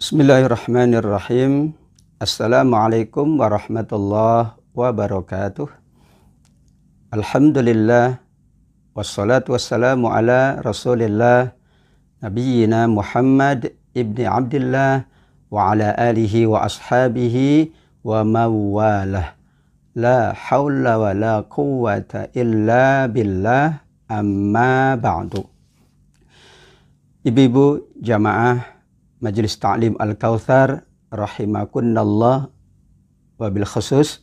Bismillahirrahmanirrahim. Assalamualaikum warahmatullahi wabarakatuh. Alhamdulillah. Wassalatu wassalamu ala rasulillah Nabiyyina Muhammad ibni Abdillah wa ala alihi wa ashabihi wa mawalah. La hawla wa la quwwata illa billah, amma ba'du. Ibu-ibu jamaah Majelis Ta'lim Al-Kautsar rahimakunallah, wabil khusus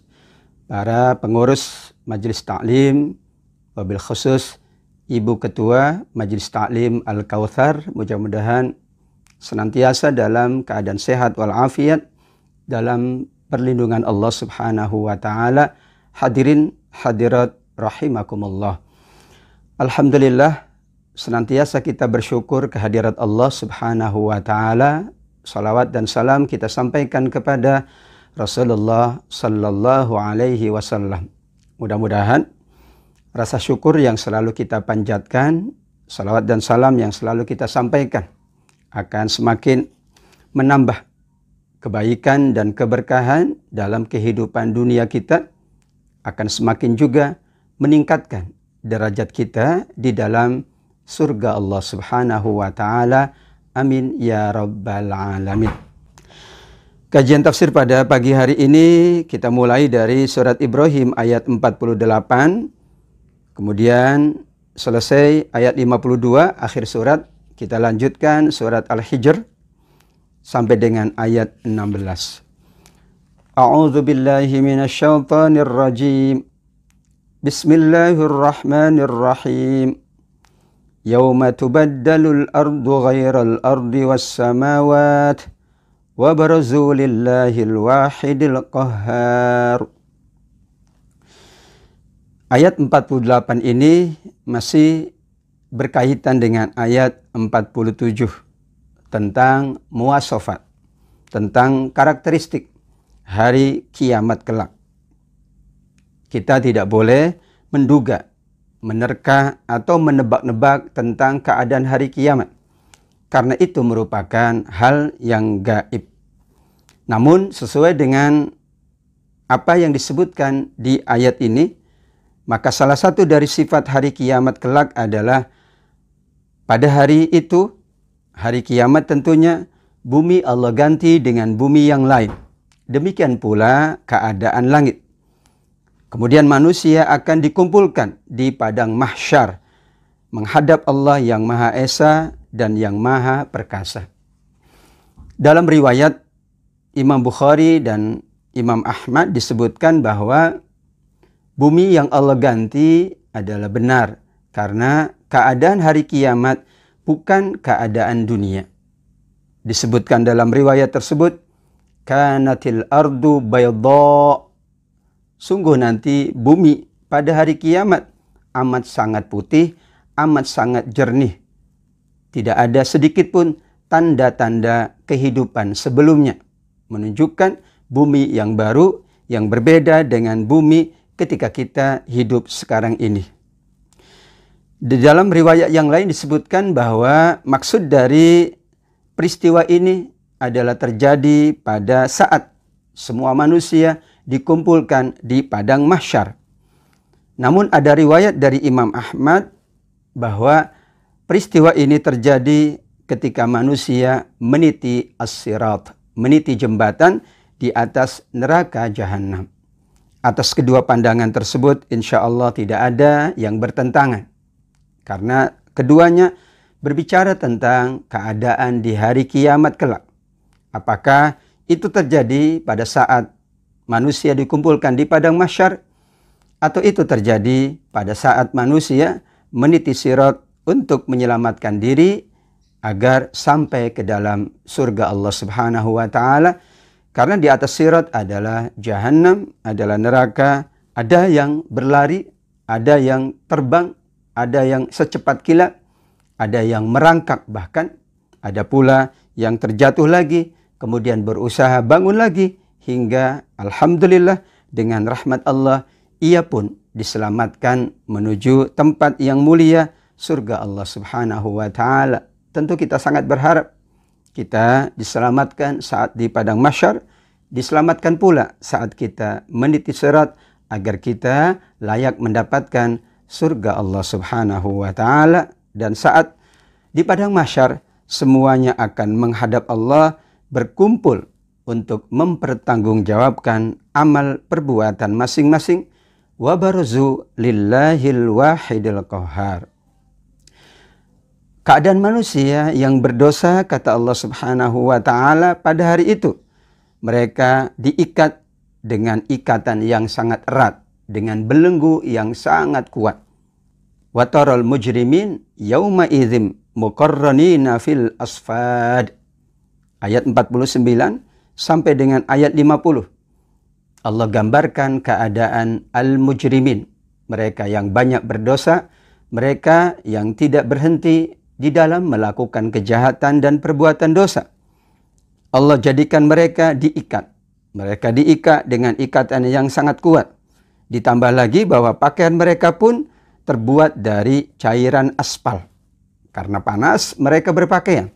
para pengurus Majelis Ta'lim, wabil khusus Ibu Ketua Majelis Ta'lim Al-Kautsar, mudah-mudahan senantiasa dalam keadaan sehat walafiat dalam perlindungan Allah Subhanahu wa taala. Hadirin hadirat rahimakumullah. Alhamdulillah, senantiasa kita bersyukur kehadirat Allah Subhanahu wa taala. Salawat dan salam kita sampaikan kepada Rasulullah sallallahu alaihi wasallam. Mudah-mudahan rasa syukur yang selalu kita panjatkan, salawat dan salam yang selalu kita sampaikan akan semakin menambah kebaikan dan keberkahan dalam kehidupan dunia kita, akan semakin juga meningkatkan derajat kita di dalam surga Allah Subhanahu wa taala. Amin ya rabbal alamin. Kajian tafsir pada pagi hari ini kita mulai dari surat Ibrahim ayat 48, kemudian selesai ayat 52 akhir surat, kita lanjutkan surat Al-Hijr sampai dengan ayat 16. A'udzu billahi minasyaitonir rajim. Bismillahirrahmanirrahim. Yauma tubaddalul ardu ghairal ardi was samawat wa barazu lillahil wahidil qahhar. Ayat 48 ini masih berkaitan dengan ayat 47 tentang muwasafat, tentang karakteristik hari kiamat kelak. Kita tidak boleh menduga, menerka atau menebak-nebak tentang keadaan hari kiamat, karena itu merupakan hal yang gaib. Namun sesuai dengan apa yang disebutkan di ayat ini, maka salah satu dari sifat hari kiamat kelak adalah pada hari itu, hari kiamat tentunya, bumi Allah ganti dengan bumi yang lain. Demikian pula keadaan langit. Kemudian manusia akan dikumpulkan di padang mahsyar menghadap Allah yang Maha Esa dan yang Maha Perkasa. Dalam riwayat Imam Bukhari dan Imam Ahmad disebutkan bahwa bumi yang Allah ganti adalah benar karena keadaan hari kiamat bukan keadaan dunia. Disebutkan dalam riwayat tersebut, kanatil ardu bayda. Sungguh nanti bumi pada hari kiamat amat sangat putih, amat sangat jernih. Tidak ada sedikit pun tanda-tanda kehidupan sebelumnya, menunjukkan bumi yang baru, yang berbeda dengan bumi ketika kita hidup sekarang ini. Di dalam riwayat yang lain disebutkan bahwa maksud dari peristiwa ini adalah terjadi pada saat semua manusia dikumpulkan di padang mahsyar. Namun ada riwayat dari Imam Ahmad bahwa peristiwa ini terjadi ketika manusia meniti as-sirat, meniti jembatan di atas neraka jahanam. Atas kedua pandangan tersebut insya Allah tidak ada yang bertentangan, karena keduanya berbicara tentang keadaan di hari kiamat kelak. Apakah itu terjadi pada saat manusia dikumpulkan di padang mahsyar, atau itu terjadi pada saat manusia meniti sirat untuk menyelamatkan diri agar sampai ke dalam surga Allah Subhanahu wa taala. Karena di atas sirat adalah jahanam, adalah neraka, ada yang berlari, ada yang terbang, ada yang secepat kilat, ada yang merangkak, bahkan ada pula yang terjatuh lagi, kemudian berusaha bangun lagi, hingga alhamdulillah dengan rahmat Allah ia pun diselamatkan menuju tempat yang mulia, surga Allah Subhanahu wa taala. Tentu kita sangat berharap Kita diselamatkan saat di padang mahsyar, diselamatkan pula saat kita meniti sirat agar kita layak mendapatkan surga Allah Subhanahu wa taala. Dan saat di padang mahsyar semuanya akan menghadap Allah, berkumpul untuk mempertanggungjawabkan amal perbuatan masing-masing. Wa barzu lillahil wahidil qahhar. Keadaan manusia yang berdosa, kata Allah Subhanahu wa taala, pada hari itu mereka diikat dengan ikatan yang sangat erat, dengan belenggu yang sangat kuat. Wa taral mujrimin yauma idzim muqarranina fil asfad. Ayat 49 sampai dengan ayat 50. Allah gambarkan keadaan al-mujrimin, mereka yang banyak berdosa, mereka yang tidak berhenti di dalam melakukan kejahatan dan perbuatan dosa. Allah jadikan mereka diikat. Mereka diikat dengan ikatan yang sangat kuat. Ditambah lagi bahwa pakaian mereka pun terbuat dari cairan aspal. Karena panas, mereka berpakaian.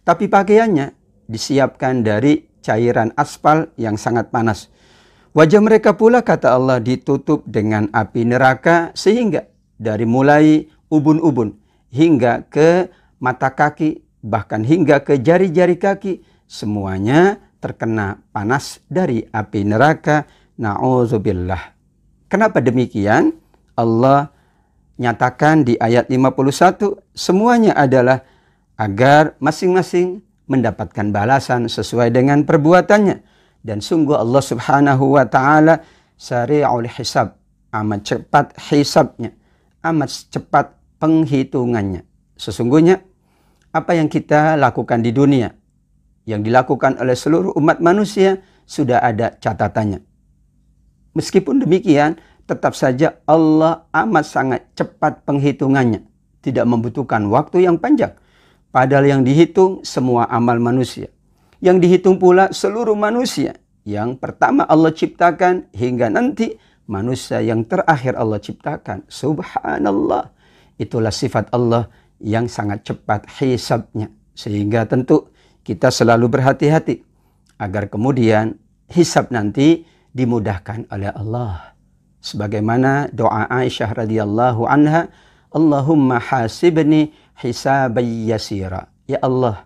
Tapi pakaiannya disiapkan dari cairan aspal yang sangat panas. Wajah mereka pula, kata Allah, ditutup dengan api neraka, sehingga dari mulai ubun-ubun hingga ke mata kaki, bahkan hingga ke jari-jari kaki, semuanya terkena panas dari api neraka. Na'udzubillah. Kenapa demikian? Allah nyatakan di ayat 51, semuanya adalah agar masing-masing mendapatkan balasan sesuai dengan perbuatannya. Dan sungguh Allah Subhanahu wa taala sari'ul hisab, amat cepat hisabnya, amat cepat penghitungannya. Sesungguhnya apa yang kita lakukan di dunia, yang dilakukan oleh seluruh umat manusia, sudah ada catatannya. Meskipun demikian, tetap saja Allah amat sangat cepat penghitungannya, tidak membutuhkan waktu yang panjang. Padahal yang dihitung semua amal manusia. Yang dihitung pula seluruh manusia. Yang pertama Allah ciptakan hingga nanti manusia yang terakhir Allah ciptakan. Subhanallah. Itulah sifat Allah yang sangat cepat hisabnya. Sehingga tentu kita selalu berhati-hati agar kemudian hisab nanti dimudahkan oleh Allah. Sebagaimana doa Aisyah radhiyallahu anha, Allahumma hasibni hisaban yasira. Ya Allah,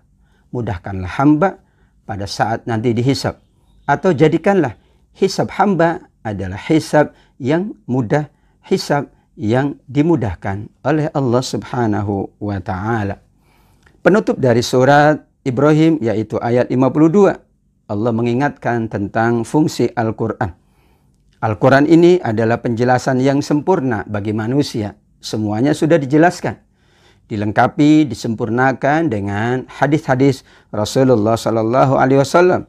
mudahkanlah hamba pada saat nanti dihisab. Atau jadikanlah hisab hamba adalah hisab yang mudah, hisab yang dimudahkan oleh Allah Subhanahu wa ta'ala. Penutup dari surat Ibrahim yaitu ayat 52. Allah mengingatkan tentang fungsi Al-Quran. Al-Quran ini adalah penjelasan yang sempurna bagi manusia. Semuanya sudah dijelaskan. Dilengkapi, disempurnakan dengan hadis-hadis Rasulullah Sallallahu Alaihi Wasallam.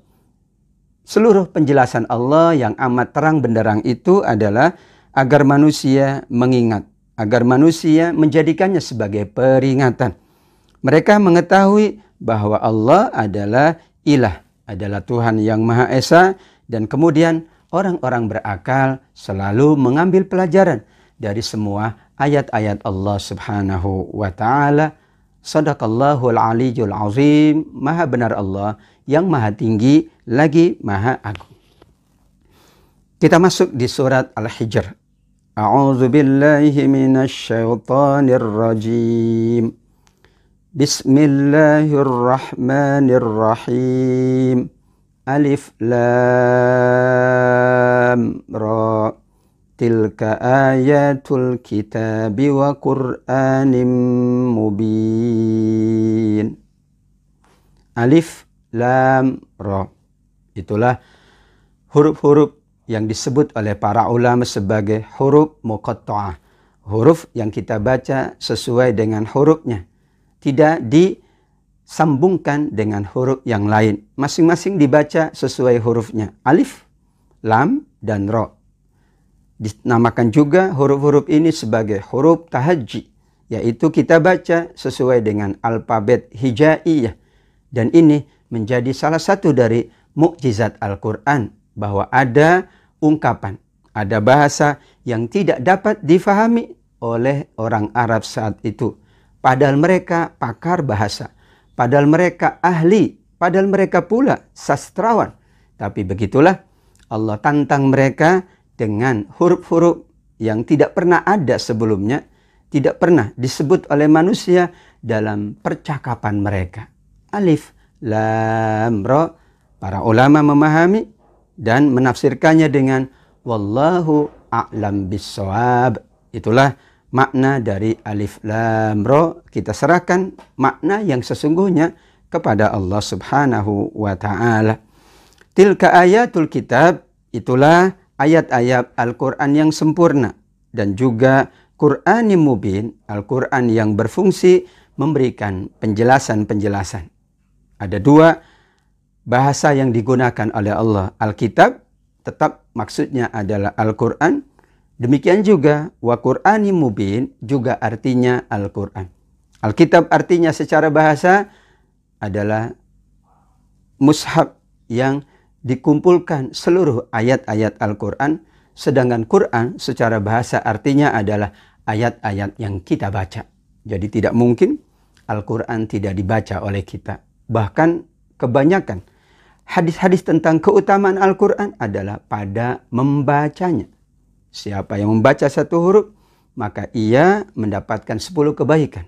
Seluruh penjelasan Allah yang amat terang benderang itu adalah agar manusia mengingat, agar manusia menjadikannya sebagai peringatan. Mereka mengetahui bahwa Allah adalah ilah, adalah Tuhan yang Maha Esa, dan kemudian orang-orang berakal selalu mengambil pelajaran dari semua ayat-ayat Allah Subhanahu wa ta'ala. Sadaqallahul aliyyul azim. Maha benar Allah yang maha tinggi lagi maha agung. Kita masuk di surat Al-Hijr. A'udzu billahi minasy syaithanir rajim. Bismillahirrahmanirrahim. Alif lam ra. Tilka ayatul kitabi wa Qur'anim mubin. Alif lam ra. Itulah huruf-huruf yang disebut oleh para ulama sebagai huruf muqatta'ah. Huruf yang kita baca sesuai dengan hurufnya. Tidak disambungkan dengan huruf yang lain. Masing-masing dibaca sesuai hurufnya. Alif, lam, dan ra. Dinamakan juga huruf-huruf ini sebagai huruf tahajji, yaitu kita baca sesuai dengan alfabet hijaiyah. Dan ini menjadi salah satu dari mukjizat Al-Quran, bahwa ada ungkapan, ada bahasa yang tidak dapat difahami oleh orang Arab saat itu. Padahal mereka pakar bahasa, padahal mereka ahli padahal mereka pula sastrawan. Tapi begitulah Allah tantang mereka dengan huruf-huruf yang tidak pernah ada sebelumnya, tidak pernah disebut oleh manusia dalam percakapan mereka. Alif, lam, ra. Para ulama memahami dan menafsirkannya dengan wallahu a'lam bissawab. Itulah makna dari alif, lam, ra. Kita serahkan makna yang sesungguhnya kepada Allah Subhanahu wa ta'ala. Tilka ayatul kitab, itulah ayat-ayat Al-Quran yang sempurna. Dan juga Qur'anim mubin, Al-Quran yang berfungsi memberikan penjelasan-penjelasan. Ada dua bahasa yang digunakan oleh Allah. Alkitab tetap maksudnya adalah Al-Quran. Demikian juga wa Qur'anim mubin juga artinya Al-Quran. Alkitab artinya secara bahasa adalah mushaf yang dikumpulkan seluruh ayat-ayat Al-Quran. Sedangkan Quran secara bahasa artinya adalah ayat-ayat yang kita baca. Jadi tidak mungkin Al-Quran tidak dibaca oleh kita. Bahkan kebanyakan hadis-hadis tentang keutamaan Al-Quran adalah pada membacanya. Siapa yang membaca satu huruf, maka ia mendapatkan 10 kebaikan.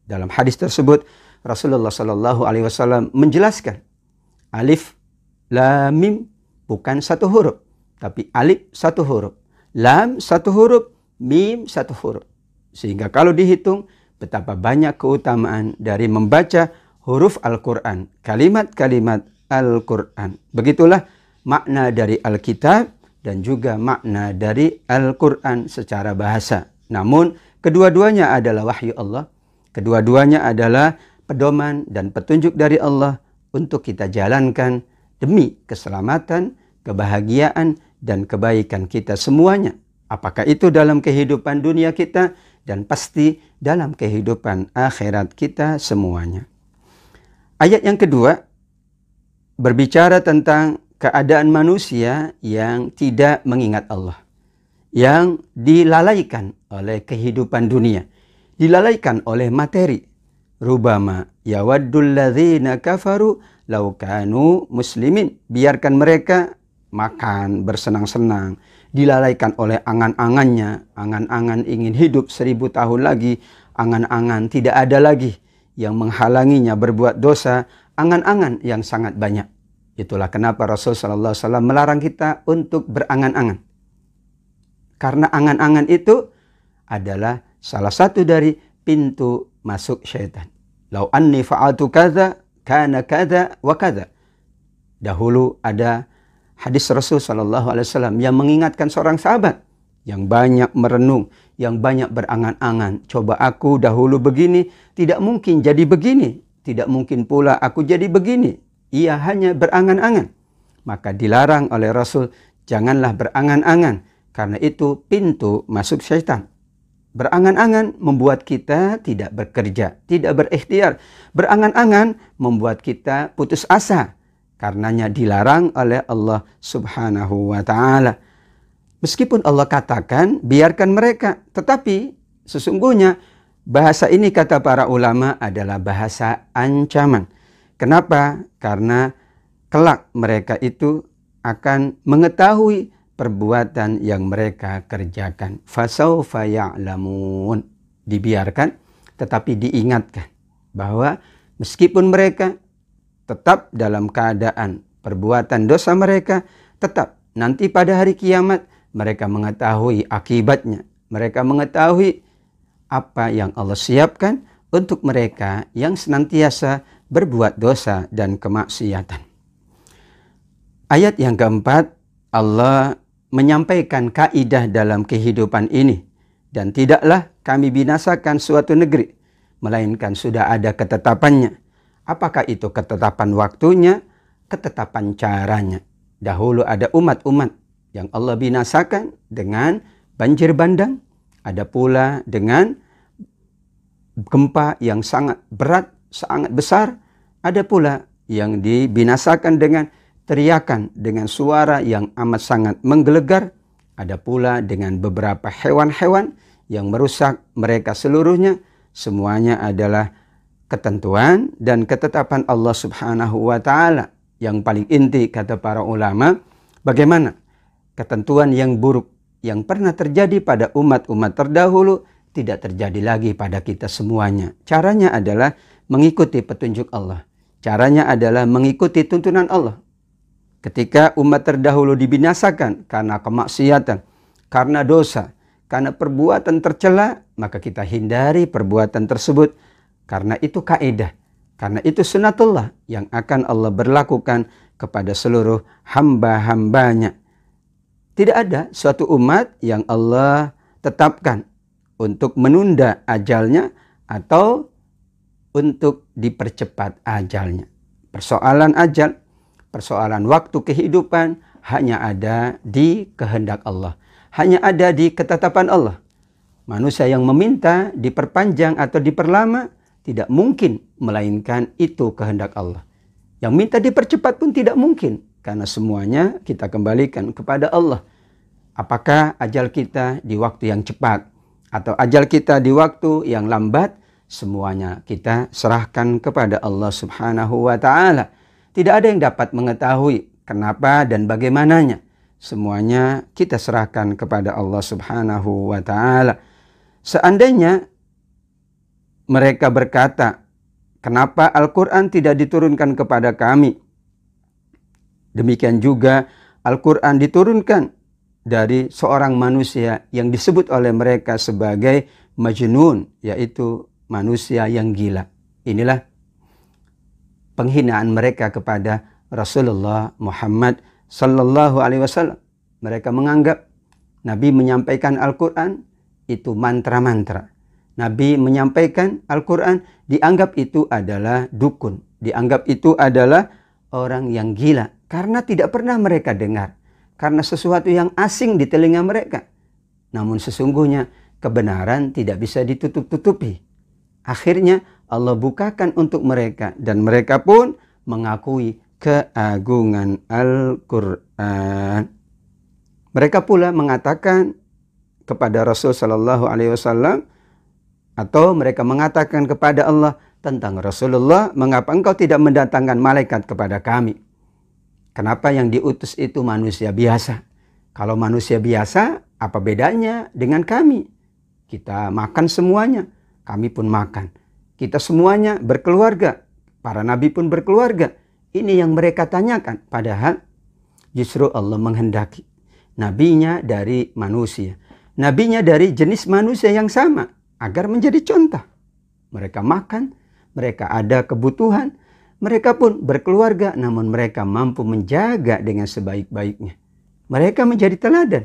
Dalam hadis tersebut, Rasulullah SAW menjelaskan, alif, lam, mim bukan satu huruf, tapi alif satu huruf, lam satu huruf, mim satu huruf. Sehingga kalau dihitung, betapa banyak keutamaan dari membaca huruf Al-Quran, kalimat-kalimat Al-Quran. Begitulah makna dari Alkitab dan juga makna dari Al-Quran secara bahasa. Namun kedua-duanya adalah wahyu Allah. Kedua-duanya adalah pedoman dan petunjuk dari Allah untuk kita jalankan demi keselamatan, kebahagiaan, dan kebaikan kita semuanya. Apakah itu dalam kehidupan dunia kita dan pasti dalam kehidupan akhirat kita semuanya. Ayat yang kedua berbicara tentang keadaan manusia yang tidak mengingat Allah, yang dilalaikan oleh kehidupan dunia, dilalaikan oleh materi. Rubama yawaddul ladzina kafaru law kanu muslimin. Biarkan mereka makan bersenang-senang, dilalaikan oleh angan-angannya. Angan-angan ingin hidup 1000 tahun lagi, angan-angan tidak ada lagi yang menghalanginya berbuat dosa, angan-angan yang sangat banyak. Itulah kenapa Rasul SAW melarang kita untuk berangan-angan. Karena angan-angan itu adalah salah satu dari pintu masuk syaitan. Lau anni fa'altu kadza kana kadza wa kadza. Dahulu ada hadis Rasul SAW yang mengingatkan seorang sahabat yang banyak merenung, yang banyak berangan-angan. Coba aku dahulu begini, tidak mungkin jadi begini. Tidak mungkin pula aku jadi begini. Ia hanya berangan-angan. Maka dilarang oleh Rasul, janganlah berangan-angan. Karena itu pintu masuk syaitan. Berangan-angan membuat kita tidak bekerja, tidak berikhtiar. Berangan-angan membuat kita putus asa. Karenanya dilarang oleh Allah Subhanahu wa ta'ala. Meskipun Allah katakan biarkan mereka, tetapi sesungguhnya bahasa ini kata para ulama adalah bahasa ancaman. Kenapa? Karena kelak mereka itu akan mengetahui perbuatan yang mereka kerjakan. Fasaufa ya'lamun. Dibiarkan, tetapi diingatkan bahwa meskipun mereka tetap dalam keadaan perbuatan dosa mereka, tetap nanti pada hari kiamat mereka mengetahui akibatnya. Mereka mengetahui apa yang Allah siapkan untuk mereka yang senantiasa berbuat dosa dan kemaksiatan. Ayat yang keempat, Allah menyampaikan kaidah dalam kehidupan ini. Dan tidaklah kami binasakan suatu negeri, melainkan sudah ada ketetapannya. Apakah itu ketetapan waktunya, ketetapan caranya? Dahulu ada umat-umat yang Allah binasakan dengan banjir bandang. Ada pula dengan gempa yang sangat berat, sangat besar. Ada pula yang dibinasakan dengan teriakan, dengan suara yang amat sangat menggelegar. Ada pula dengan beberapa hewan-hewan yang merusak mereka seluruhnya. Semuanya adalah ketentuan dan ketetapan Allah Subhanahu wa Ta'ala. Yang paling inti, kata para ulama, bagaimana ketentuan yang buruk yang pernah terjadi pada umat-umat terdahulu tidak terjadi lagi pada kita semuanya. Caranya adalah mengikuti petunjuk Allah. Caranya adalah mengikuti tuntunan Allah. Ketika umat terdahulu dibinasakan karena kemaksiatan, karena dosa, karena perbuatan tercela, maka kita hindari perbuatan tersebut. Karena itu kaidah, karena itu sunatullah yang akan Allah berlakukan kepada seluruh hamba-hambanya. Tidak ada suatu umat yang Allah tetapkan untuk menunda ajalnya atau untuk dipercepat ajalnya. Persoalan ajal, persoalan waktu kehidupan hanya ada di kehendak Allah. Hanya ada di ketetapan Allah. Manusia yang meminta diperpanjang atau diperlama tidak mungkin, melainkan itu kehendak Allah. Yang minta dipercepat pun tidak mungkin, karena semuanya kita kembalikan kepada Allah. Apakah ajal kita di waktu yang cepat atau ajal kita di waktu yang lambat, semuanya kita serahkan kepada Allah Subhanahu wa Ta'ala. Tidak ada yang dapat mengetahui kenapa dan bagaimananya. Semuanya kita serahkan kepada Allah Subhanahu wa Ta'ala. Seandainya mereka berkata, kenapa Al-Quran tidak diturunkan kepada kami? Demikian juga Al-Quran diturunkan dari seorang manusia yang disebut oleh mereka sebagai majnun, yaitu manusia yang gila. Inilah penghinaan mereka kepada Rasulullah Muhammad sallallahu alaihi wasallam. Mereka menganggap Nabi menyampaikan Al-Quran itu mantra-mantra. Nabi menyampaikan Al-Quran dianggap itu adalah dukun. Dianggap itu adalah orang yang gila. Karena tidak pernah mereka dengar. Karena sesuatu yang asing di telinga mereka. Namun sesungguhnya kebenaran tidak bisa ditutup-tutupi. Akhirnya Allah bukakan untuk mereka. Dan mereka pun mengakui keagungan Al-Quran. Mereka pula mengatakan kepada Rasul sallallahu alaihi wasallam, atau mereka mengatakan kepada Allah tentang Rasulullah, mengapa engkau tidak mendatangkan malaikat kepada kami? Kenapa yang diutus itu manusia biasa? Kalau manusia biasa, apa bedanya dengan kami? Kita makan semuanya, kami pun makan. Kita semuanya berkeluarga, para nabi pun berkeluarga. Ini yang mereka tanyakan, padahal justru Allah menghendaki nabinya dari manusia. Nabinya dari jenis manusia yang sama, agar menjadi contoh. Mereka makan, mereka ada kebutuhan, mereka pun berkeluarga, namun mereka mampu menjaga dengan sebaik-baiknya. Mereka menjadi teladan.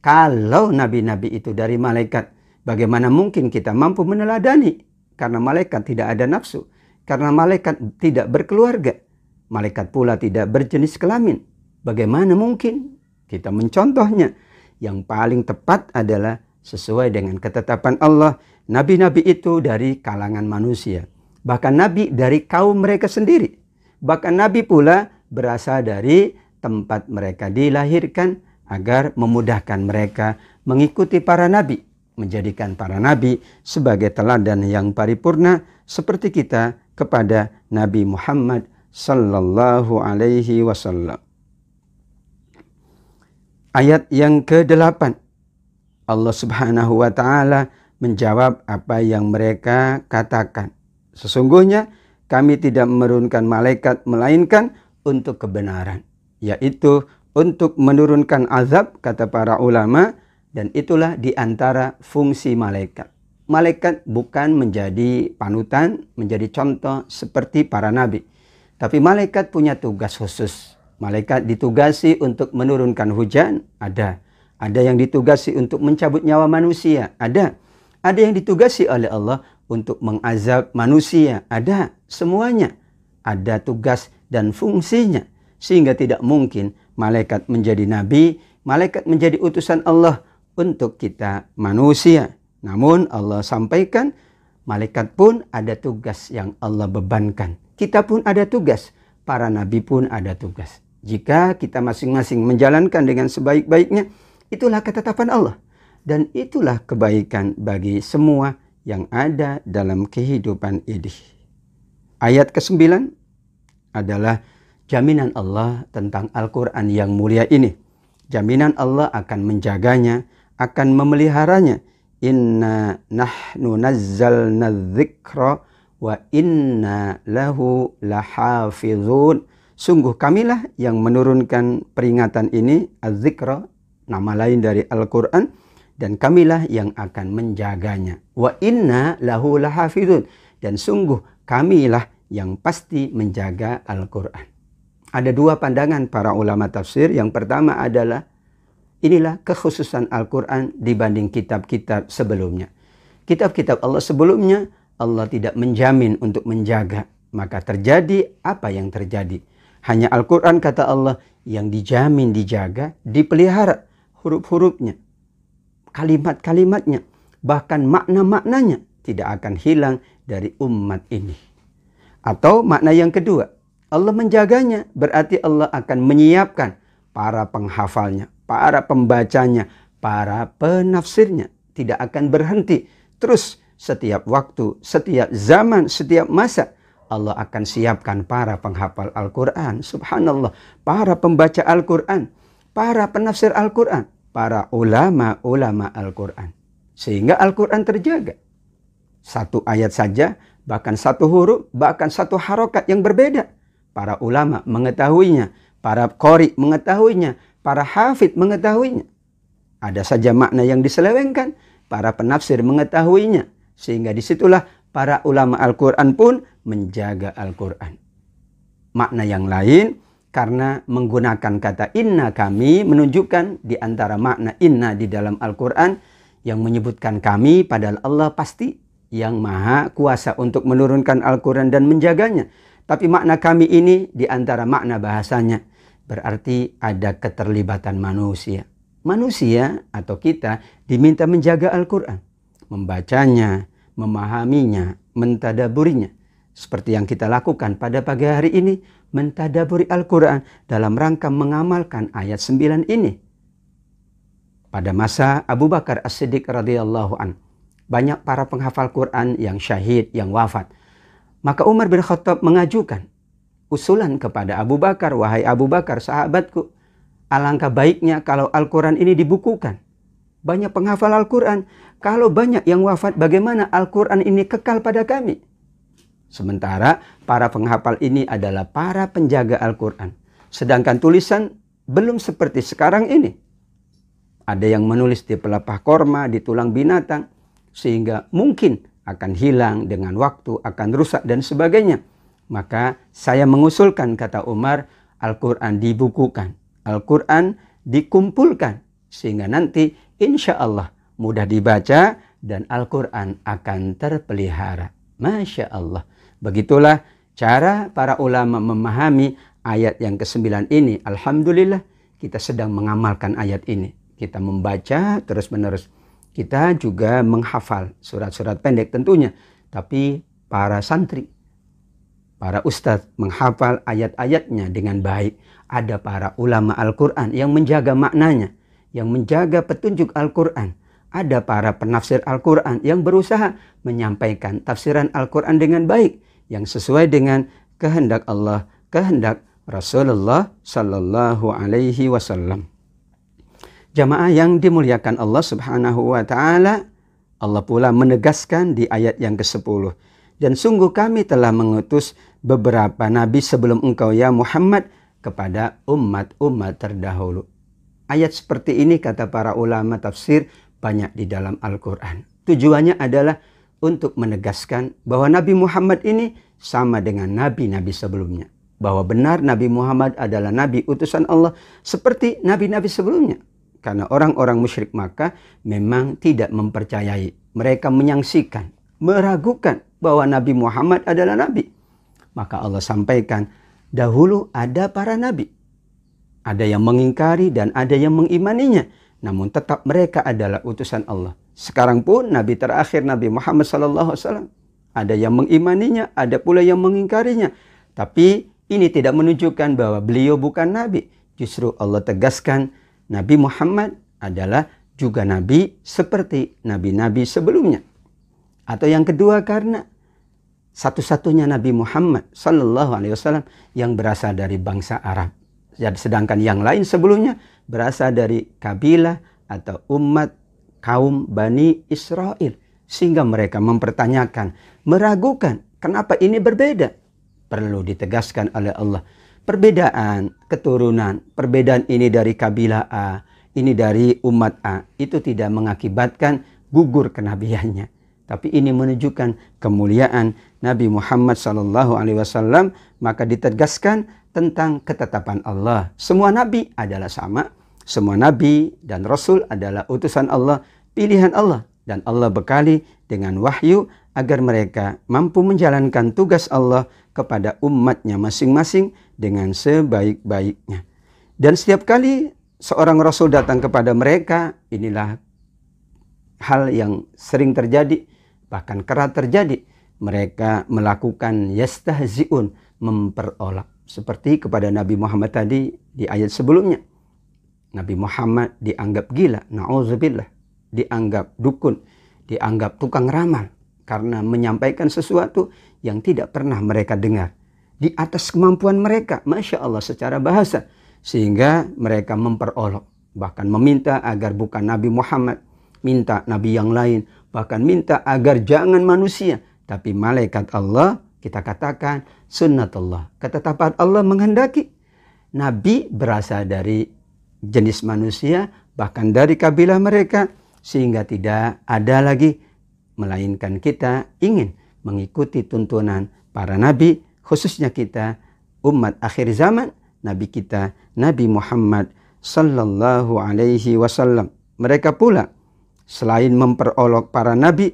Kalau nabi-nabi itu dari malaikat, bagaimana mungkin kita mampu meneladani? Karena malaikat tidak ada nafsu, karena malaikat tidak berkeluarga, malaikat pula tidak berjenis kelamin. Bagaimana mungkin kita mencontohnya? Yang paling tepat adalah sesuai dengan ketetapan Allah, nabi-nabi itu dari kalangan manusia. Bahkan nabi dari kaum mereka sendiri. Bahkan nabi pula berasal dari tempat mereka dilahirkan agar memudahkan mereka mengikuti para nabi. Menjadikan para nabi sebagai teladan yang paripurna seperti kita kepada Nabi Muhammad sallallahu alaihi wasallam. Ayat yang ke-8. Allah Subhanahu wa Ta'ala menjawab apa yang mereka katakan. Sesungguhnya kami tidak menurunkan malaikat melainkan untuk kebenaran, yaitu untuk menurunkan azab, kata para ulama, dan itulah di antara fungsi malaikat. Malaikat bukan menjadi panutan, menjadi contoh seperti para nabi, tapi malaikat punya tugas khusus. Malaikat ditugasi untuk menurunkan hujan, ada. Ada yang ditugasi untuk mencabut nyawa manusia, ada. Ada yang ditugasi oleh Allah untuk mengazab manusia, ada. Semuanya ada tugas dan fungsinya. Sehingga tidak mungkin malaikat menjadi nabi, malaikat menjadi utusan Allah untuk kita manusia. Namun Allah sampaikan, malaikat pun ada tugas yang Allah bebankan. Kita pun ada tugas, para nabi pun ada tugas. Jika kita masing-masing menjalankan dengan sebaik-baiknya, itulah ketetapan Allah. Dan itulah kebaikan bagi semua yang ada dalam kehidupan ini. Ayat ke-9 adalah jaminan Allah tentang Al-Quran yang mulia ini. Jaminan Allah akan menjaganya, akan memeliharanya. Inna nahnu nazzalna dzikra wa inna lahu lahafizun. Sungguh kamilah yang menurunkan peringatan ini, az-zikra, nama lain dari Al-Quran, dan kamilah yang akan menjaganya. Wa inna lahu lahafizun. Dan sungguh kamilah yang pasti menjaga Al-Quran. Ada dua pandangan para ulama tafsir. Yang pertama adalah inilah kekhususan Al-Quran dibanding kitab-kitab sebelumnya. Kitab-kitab Allah sebelumnya, Allah tidak menjamin untuk menjaga. Maka terjadi apa yang terjadi. Hanya Al-Quran, kata Allah, yang dijamin dijaga, dipelihara. Huruf-hurufnya, kalimat-kalimatnya, bahkan makna-maknanya tidak akan hilang dari umat ini. Atau makna yang kedua, Allah menjaganya, berarti Allah akan menyiapkan para penghafalnya, para pembacanya, para penafsirnya. Tidak akan berhenti. Terus setiap waktu, setiap zaman, setiap masa, Allah akan siapkan para penghafal Al-Quran. Subhanallah. Para pembaca Al-Quran. Para penafsir Al-Quran. Para ulama-ulama Al-Quran. Sehingga Al-Quran terjaga. Satu ayat saja, bahkan satu huruf, bahkan satu harokat yang berbeda. Para ulama mengetahuinya. Para qori mengetahuinya. Para hafid mengetahuinya. Ada saja makna yang diselewengkan. Para penafsir mengetahuinya. Sehingga disitulah para ulama Al-Quran pun menjaga Al-Quran. Makna yang lain, karena menggunakan kata inna kami, menunjukkan di antara makna inna di dalam Al-Quran yang menyebutkan kami, padahal Allah pasti yang maha kuasa untuk menurunkan Al-Quran dan menjaganya. Tapi makna kami ini di antara makna bahasanya berarti ada keterlibatan manusia. Manusia atau kita diminta menjaga Al-Quran, membacanya, memahaminya, mentadaburinya. Seperti yang kita lakukan pada pagi hari ini, mentadaburi Al-Quran dalam rangka mengamalkan ayat 9 ini. Pada masa Abu Bakar As-Siddiq radhiyallahu an, banyak para penghafal Quran yang syahid, yang wafat. Maka Umar bin Khattab mengajukan usulan kepada Abu Bakar, wahai Abu Bakar, sahabatku, alangkah baiknya kalau Al-Quran ini dibukukan. Banyak penghafal Al-Quran, kalau banyak yang wafat, bagaimana Al-Quran ini kekal pada kami? Sementara para penghafal ini adalah para penjaga Al-Quran. Sedangkan tulisan belum seperti sekarang ini. Ada yang menulis di pelepah korma, di tulang binatang, sehingga mungkin akan hilang dengan waktu, akan rusak dan sebagainya. Maka saya mengusulkan, kata Umar, Al-Quran dibukukan. Al-Quran dikumpulkan. Sehingga nanti insya Allah mudah dibaca dan Al-Quran akan terpelihara. Masya Allah. Begitulah cara para ulama memahami ayat yang ke-9 ini. Alhamdulillah kita sedang mengamalkan ayat ini. Kita membaca terus-menerus. Kita juga menghafal surat-surat pendek tentunya. Tapi para santri, para ustadz menghafal ayat-ayatnya dengan baik. Ada para ulama Al-Quran yang menjaga maknanya, yang menjaga petunjuk Al-Quran. Ada para penafsir Al-Quran yang berusaha menyampaikan tafsiran Al-Quran dengan baik, yang sesuai dengan kehendak Allah, kehendak Rasulullah Sallallahu Alaihi Wasallam. Jamaah yang dimuliakan Allah Subhanahu Wa Taala, Allah pula menegaskan di ayat yang ke-10. Dan sungguh kami telah mengutus beberapa nabi sebelum engkau ya Muhammad kepada umat-umat terdahulu. Ayat seperti ini kata para ulama tafsir banyak di dalam Al-Quran. Tujuannya adalah untuk menegaskan bahwa Nabi Muhammad ini sama dengan nabi-nabi sebelumnya. Bahwa benar Nabi Muhammad adalah nabi utusan Allah seperti nabi-nabi sebelumnya. Karena orang-orang musyrik Makkah memang tidak mempercayai. Mereka menyaksikan, meragukan bahwa Nabi Muhammad adalah nabi. Maka Allah sampaikan, dahulu ada para nabi. Ada yang mengingkari dan ada yang mengimaninya. Namun tetap mereka adalah utusan Allah. Sekarang pun Nabi terakhir Nabi Muhammad SAW. Ada yang mengimaninya, ada pula yang mengingkarinya. Tapi ini tidak menunjukkan bahwa beliau bukan Nabi. Justru Allah tegaskan Nabi Muhammad adalah juga Nabi seperti Nabi-Nabi sebelumnya. Atau yang kedua karena satu-satunya Nabi Muhammad Sallallahu Alaihi Wasallam yang berasal dari bangsa Arab. Sedangkan yang lain sebelumnya berasal dari kabilah atau umat kaum Bani Israel. Sehingga mereka mempertanyakan, meragukan, kenapa ini berbeda? Perlu ditegaskan oleh Allah. Perbedaan keturunan, perbedaan ini dari kabilah A, ini dari umat A, itu tidak mengakibatkan gugur kenabiannya. Tapi ini menunjukkan kemuliaan Nabi Muhammad SAW. Maka ditegaskan tentang ketetapan Allah. Semua nabi adalah sama. Semua nabi dan rasul adalah utusan Allah, pilihan Allah. Dan Allah bekali dengan wahyu agar mereka mampu menjalankan tugas Allah kepada umatnya masing-masing dengan sebaik-baiknya. Dan setiap kali seorang rasul datang kepada mereka, inilah hal yang sering terjadi, bahkan kerap terjadi. Mereka melakukan yastahzi'un, memperolok. Seperti kepada Nabi Muhammad tadi di ayat sebelumnya. Nabi Muhammad dianggap gila, na'udzubillah. Dianggap dukun, dianggap tukang ramal. Karena menyampaikan sesuatu yang tidak pernah mereka dengar. Di atas kemampuan mereka, Masya Allah secara bahasa. Sehingga mereka memperolok. Bahkan meminta agar bukan Nabi Muhammad, minta Nabi yang lain. Bahkan minta agar jangan manusia, tapi malaikat Allah. Kita katakan sunnatullah, ketetapan Allah menghendaki Nabi berasal dari jenis manusia, bahkan dari kabilah mereka. Sehingga tidak ada lagi, melainkan kita ingin mengikuti tuntunan para nabi, khususnya kita umat akhir zaman, Nabi kita Nabi Muhammad Sallallahu Alaihi Wasallam. Mereka pula selain memperolok para nabi,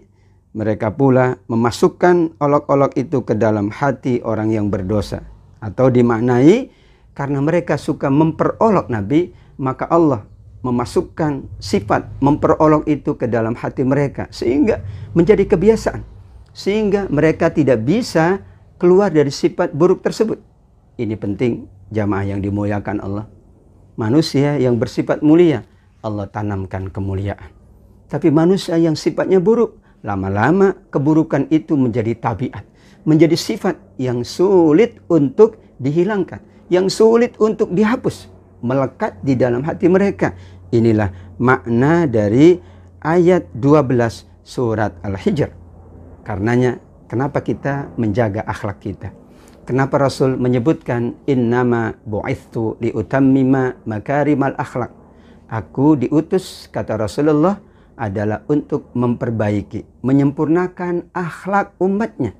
mereka pula memasukkan olok-olok itu ke dalam hati orang yang berdosa. Atau dimaknai karena mereka suka memperolok nabi, maka Allah memasukkan sifat memperolok itu ke dalam hati mereka. Sehingga menjadi kebiasaan. Sehingga mereka tidak bisa keluar dari sifat buruk tersebut. Ini penting jamaah yang dimuliakan Allah. Manusia yang bersifat mulia, Allah tanamkan kemuliaan. Tapi manusia yang sifatnya buruk, lama-lama keburukan itu menjadi tabiat, menjadi sifat yang sulit untuk dihilangkan, yang sulit untuk dihapus, melekat di dalam hati mereka. Inilah makna dari ayat 12 surat Al-Hijr. Karenanya kenapa kita menjaga akhlak kita? Kenapa Rasul menyebutkan innama bu'ithtu liutammima makarimal akhlak? Aku diutus, kata Rasulullah, adalah untuk memperbaiki, menyempurnakan akhlak umatnya.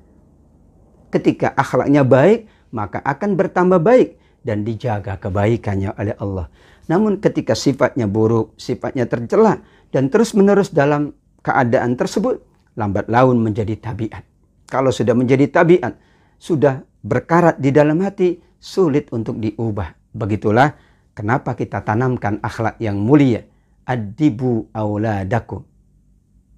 Ketika akhlaknya baik, maka akan bertambah baik dan dijaga kebaikannya oleh Allah. Namun ketika sifatnya buruk, sifatnya tercela dan terus-menerus dalam keadaan tersebut, lambat laun menjadi tabiat. Kalau sudah menjadi tabiat, sudah berkarat di dalam hati, sulit untuk diubah. Begitulah kenapa kita tanamkan akhlak yang mulia. Addibu auladakum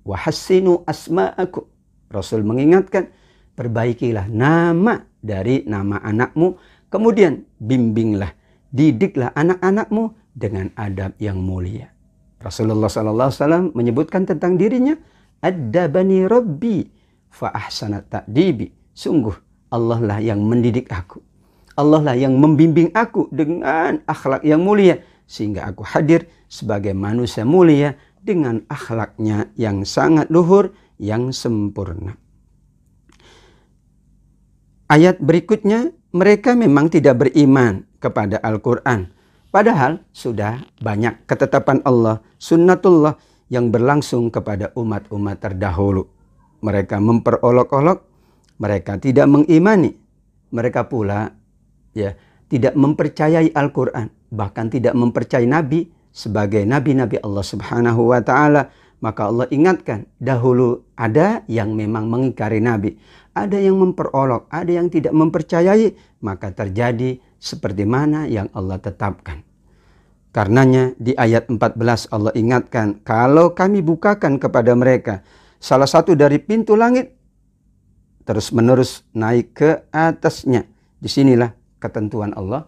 wa hassinu asma'akum. Rasul mengingatkan, perbaikilah nama dari nama anakmu, kemudian bimbinglah, didiklah anak-anakmu dengan adab yang mulia. Rasulullah SAW menyebutkan tentang dirinya, addabani rabbi fa ahsana ta'dibi. Sungguh Allah lah yang mendidik aku, Allah lah yang membimbing aku dengan akhlak yang mulia, sehingga aku hadir sebagai manusia mulia dengan akhlaknya yang sangat luhur, yang sempurna. Ayat berikutnya, mereka memang tidak beriman kepada Al-Quran. Padahal sudah banyak ketetapan Allah, sunnatullah yang berlangsung kepada umat-umat terdahulu. Mereka memperolok-olok, mereka tidak mengimani. Mereka pula tidak mempercayai Al-Quran, bahkan tidak mempercayai Nabi sebagai Nabi-Nabi Allah Subhanahu wa Ta'ala. Maka Allah ingatkan, dahulu ada yang memang mengingkari Nabi, ada yang memperolok, ada yang tidak mempercayai, maka terjadi seperti mana yang Allah tetapkan. Karenanya di ayat 14 Allah ingatkan, kalau kami bukakan kepada mereka salah satu dari pintu langit, terus menerus naik ke atasnya. Disinilah ketentuan Allah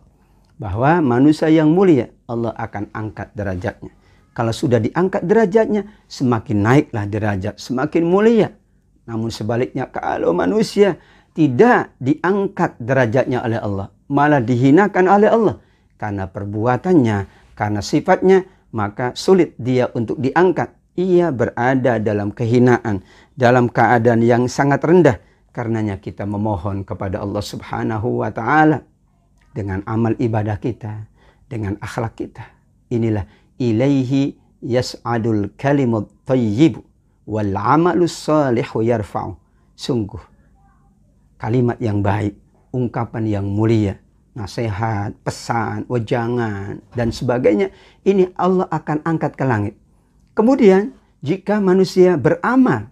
bahwa manusia yang mulia Allah akan angkat derajatnya. Kalau sudah diangkat derajatnya, semakin naiklah derajat, semakin mulia. Namun sebaliknya, kalau manusia tidak diangkat derajatnya oleh Allah, malah dihinakan oleh Allah. Karena perbuatannya, karena sifatnya, maka sulit dia untuk diangkat. Ia berada dalam kehinaan, dalam keadaan yang sangat rendah. Karenanya kita memohon kepada Allah Subhanahu wa ta'ala dengan amal ibadah kita, dengan akhlak kita. Inilah ilaihi yas'adul kalimut thayyibu wal amalus salihu yarfa'u. Sungguh kalimat yang baik, ungkapan yang mulia, nasihat, pesan, wejangan, dan sebagainya, ini Allah akan angkat ke langit. Kemudian jika manusia beramal,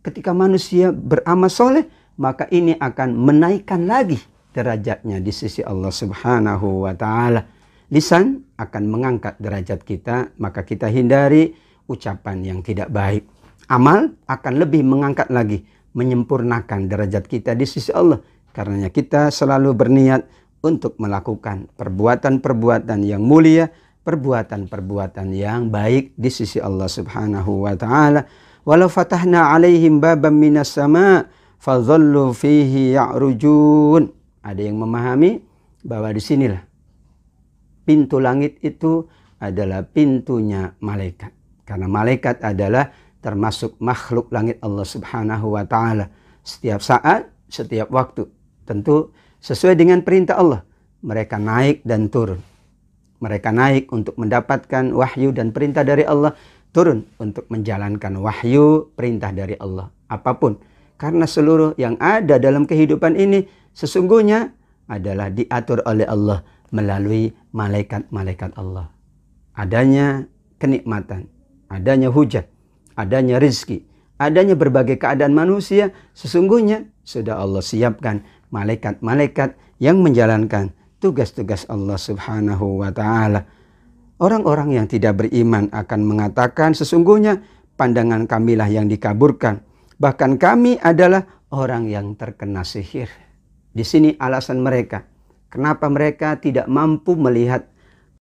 ketika manusia beramal soleh, maka ini akan menaikkan lagi derajatnya di sisi Allah Subhanahu wa ta'ala. Lisan akan mengangkat derajat kita, maka kita hindari ucapan yang tidak baik. Amal akan lebih mengangkat lagi, menyempurnakan derajat kita di sisi Allah. Karenanya kita selalu berniat untuk melakukan perbuatan-perbuatan yang mulia, perbuatan-perbuatan yang baik di sisi Allah Subhanahu wa ta'ala. Walau fatahna alaihim babam minas sama' fadhallu fihi ya'rujun. Ada yang memahami bahwa disinilah pintu langit itu adalah pintunya malaikat. Karena malaikat adalah termasuk makhluk langit Allah Subhanahu wa ta'ala. Setiap saat, setiap waktu, tentu sesuai dengan perintah Allah, mereka naik dan turun. Mereka naik untuk mendapatkan wahyu dan perintah dari Allah, turun untuk menjalankan wahyu perintah dari Allah. Apapun, karena seluruh yang ada dalam kehidupan ini sesungguhnya adalah diatur oleh Allah melalui malaikat-malaikat Allah. Adanya kenikmatan, adanya hujan, adanya rizki, adanya berbagai keadaan manusia, sesungguhnya sudah Allah siapkan malaikat-malaikat yang menjalankan tugas-tugas Allah Subhanahu wa ta'ala. Orang-orang yang tidak beriman akan mengatakan sesungguhnya pandangan kamilah yang dikaburkan. Bahkan kami adalah orang yang terkena sihir. Di sini alasan mereka. Kenapa mereka tidak mampu melihat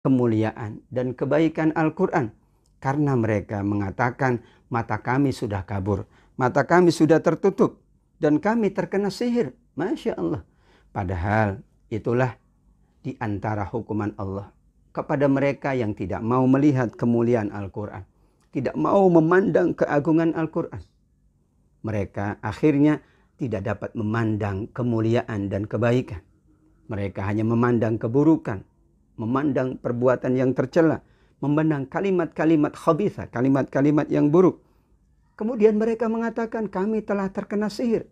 kemuliaan dan kebaikan Al-Quran? Karena mereka mengatakan mata kami sudah kabur. Mata kami sudah tertutup. Dan kami terkena sihir. Masya Allah. Padahal itulah di antara hukuman Allah kepada mereka yang tidak mau melihat kemuliaan Al-Quran, tidak mau memandang keagungan Al-Quran. Mereka akhirnya tidak dapat memandang kemuliaan dan kebaikan. Mereka hanya memandang keburukan, memandang perbuatan yang tercela, memandang kalimat-kalimat khabithah, kalimat-kalimat yang buruk. Kemudian mereka mengatakan kami telah terkena sihir.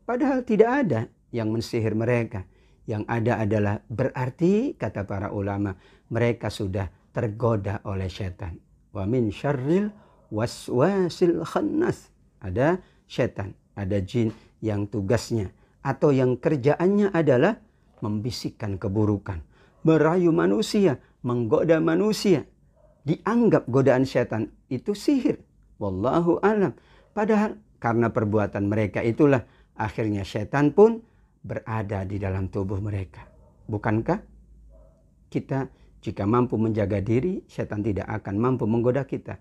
Padahal tidak ada yang mensihir mereka. Yang ada adalah berarti, kata para ulama, mereka sudah tergoda oleh setan. Wa min syarril waswasil khannas. Ada setan, ada jin yang tugasnya atau yang kerjaannya adalah membisikkan keburukan, merayu manusia, menggoda manusia. Dianggap godaan setan itu sihir. Wallahu alam. Padahal karena perbuatan mereka itulah akhirnya setan pun berada di dalam tubuh mereka. Bukankah kita jika mampu menjaga diri, setan tidak akan mampu menggoda kita.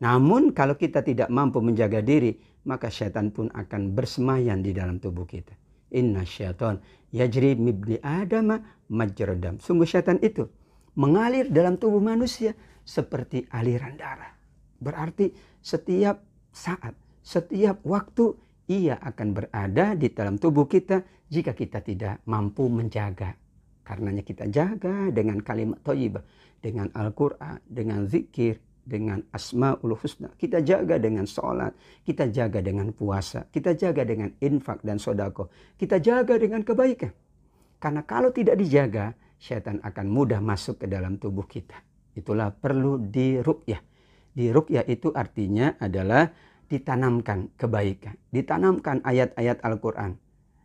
Namun kalau kita tidak mampu menjaga diri, maka setan pun akan bersemayan di dalam tubuh kita. Inna syaitan yajri mibni adama majradam. Sungguh setan itu mengalir dalam tubuh manusia seperti aliran darah. Berarti setiap saat, setiap waktu ia akan berada di dalam tubuh kita jika kita tidak mampu menjaga. Karenanya kita jaga dengan kalimat thayyibah, dengan Al-Quran, dengan zikir, dengan asma'ul husna. Kita jaga dengan sholat, kita jaga dengan puasa, kita jaga dengan infak dan sodako, kita jaga dengan kebaikan. Karena kalau tidak dijaga, syaitan akan mudah masuk ke dalam tubuh kita. Itulah perlu diruqyah. Diruqyah itu artinya adalah ditanamkan kebaikan, ditanamkan ayat-ayat Al-Quran,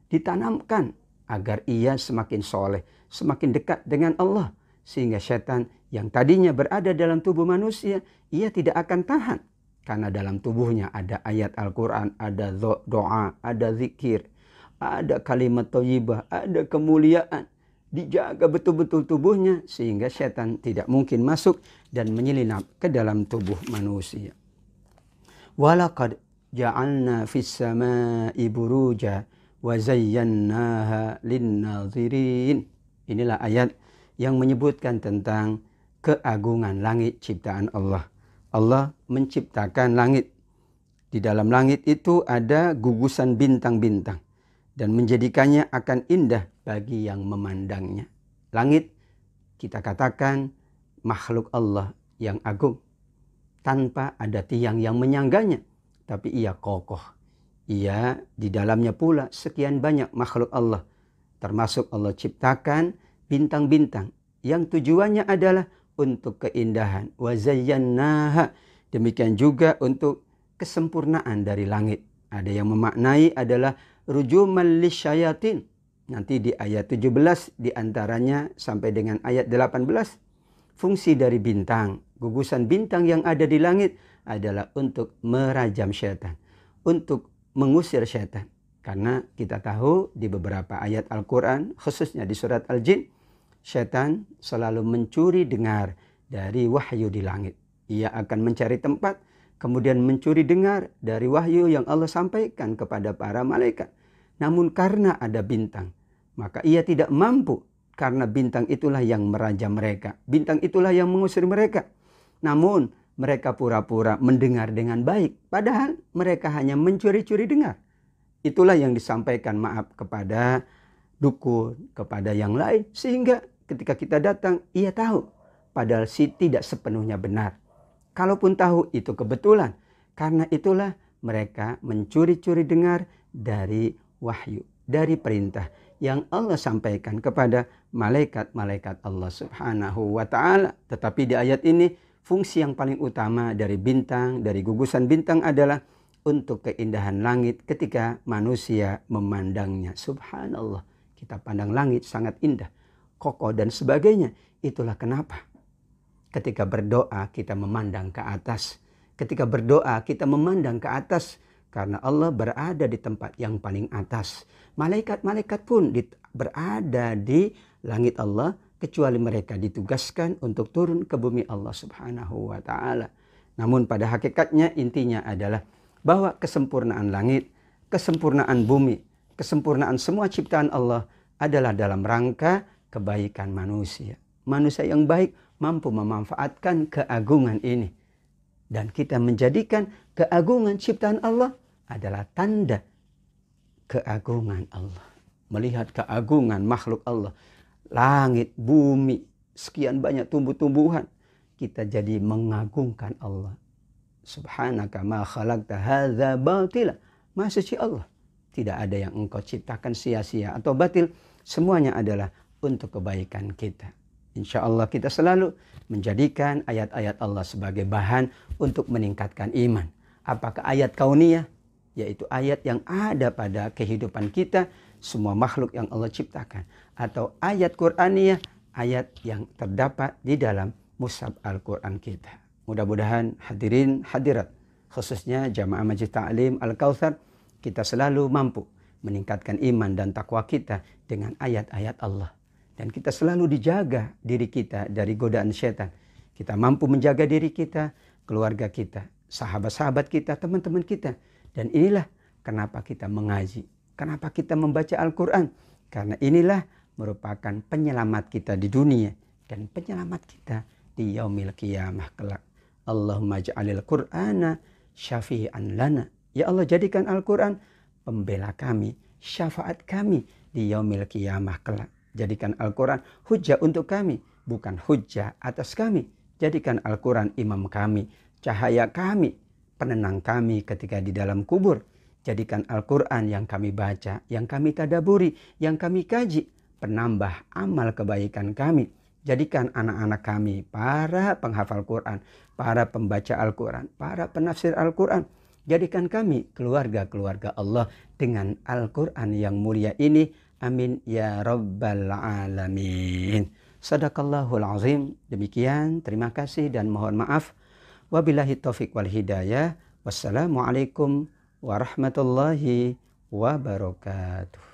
ditanamkan agar ia semakin soleh, semakin dekat dengan Allah. Sehingga syaitan yang tadinya berada dalam tubuh manusia, ia tidak akan tahan. Karena dalam tubuhnya ada ayat Al-Quran, ada doa, ada zikir, ada kalimat thayyibah, ada kemuliaan. Dijaga betul-betul tubuhnya sehingga syaitan tidak mungkin masuk dan menyelinap ke dalam tubuh manusia. Walaqad ja'alna fis sama'i buruja wa zayyannaha lin-nazirin. Inilah ayat yang menyebutkan tentang keagungan langit ciptaan Allah. Allah menciptakan langit. Di dalam langit itu ada gugusan bintang-bintang dan menjadikannya akan indah bagi yang memandangnya. Langit kita katakan makhluk Allah yang agung, tanpa ada tiang yang menyangganya, tapi ia kokoh. Ia di dalamnya pula sekian banyak makhluk Allah, termasuk Allah ciptakan bintang-bintang yang tujuannya adalah untuk keindahan. Wa zayyannaha, demikian juga untuk kesempurnaan dari langit. Ada yang memaknai adalah rujuman lisyayatin. Nanti di ayat 17 diantaranya sampai dengan ayat 18. Fungsi dari bintang, gugusan bintang yang ada di langit adalah untuk merajam syaitan, untuk mengusir syaitan. Karena kita tahu di beberapa ayat Al-Quran, khususnya di surat Al-Jin, syaitan selalu mencuri dengar dari wahyu di langit. Ia akan mencari tempat, kemudian mencuri dengar dari wahyu yang Allah sampaikan kepada para malaikat. Namun karena ada bintang, maka ia tidak mampu, karena bintang itulah yang merajam mereka. Bintang itulah yang mengusir mereka. Namun mereka pura-pura mendengar dengan baik, padahal mereka hanya mencuri-curi dengar. Itulah yang disampaikan maaf kepada dukun, kepada yang lain, sehingga ketika kita datang, ia tahu, padahal tidak sepenuhnya benar. Kalaupun tahu itu kebetulan, karena itulah mereka mencuri-curi dengar dari wahyu, dari perintah yang Allah sampaikan kepada malaikat-malaikat Allah Subhanahu wa Ta'ala. Tetapi di ayat ini, fungsi yang paling utama dari bintang, dari gugusan bintang adalah untuk keindahan langit ketika manusia memandangnya. Subhanallah, kita pandang langit sangat indah, kokoh dan sebagainya. Itulah kenapa ketika berdoa kita memandang ke atas. Ketika berdoa kita memandang ke atas karena Allah berada di tempat yang paling atas. Malaikat-malaikat pun berada di langit Allah, kecuali mereka ditugaskan untuk turun ke bumi Allah Subhanahu wa Ta'ala. Namun pada hakikatnya intinya adalah bahwa kesempurnaan langit, kesempurnaan bumi, kesempurnaan semua ciptaan Allah adalah dalam rangka kebaikan manusia. Manusia yang baik mampu memanfaatkan keagungan ini. Dan kita menjadikan keagungan ciptaan Allah adalah tanda keagungan Allah. Melihat keagungan makhluk Allah, langit, bumi, sekian banyak tumbuh-tumbuhan, kita jadi mengagungkan Allah. Subhanaka ma khalaqta hadza batila. Maha suci Allah, tidak ada yang engkau ciptakan sia-sia atau batil. Semuanya adalah untuk kebaikan kita. Insya Allah kita selalu menjadikan ayat-ayat Allah sebagai bahan untuk meningkatkan iman. Apakah ayat kauniyah, yaitu ayat yang ada pada kehidupan kita, semua makhluk yang Allah ciptakan. Atau ayat Qur'aniyah, ayat yang terdapat di dalam mushaf Al-Quran kita. Mudah-mudahan hadirin hadirat, khususnya Jamaah Masjid Ta'lim Al-Kautsar, kita selalu mampu meningkatkan iman dan takwa kita dengan ayat-ayat Allah. Dan kita selalu dijaga diri kita dari godaan syaitan. Kita mampu menjaga diri kita, keluarga kita, sahabat-sahabat kita, teman-teman kita. Dan inilah kenapa kita mengaji. Kenapa kita membaca Al-Quran. Karena inilah merupakan penyelamat kita di dunia. Dan penyelamat kita di yaumil qiyamah kelak. Allahumma ja'alil Qur'ana syafi'an lana. Ya Allah, jadikan Al-Quran pembela kami, syafaat kami di yaumil qiyamah kelak. Jadikan Al-Quran hujjah untuk kami, bukan hujjah atas kami. Jadikan Al-Quran imam kami, cahaya kami, penenang kami ketika di dalam kubur. Jadikan Al-Quran yang kami baca, yang kami tadaburi, yang kami kaji, penambah amal kebaikan kami. Jadikan anak-anak kami para penghafal Quran, para pembaca Al-Quran, para penafsir Al-Quran. Jadikan kami keluarga-keluarga Allah dengan Al-Quran yang mulia ini. Amin ya rabbal alamin. Sadaqallahul azim. Demikian, terima kasih dan mohon maaf. Wabillahi taufiq wal hidayah. Wassalamualaikum warahmatullahi wabarakatuh.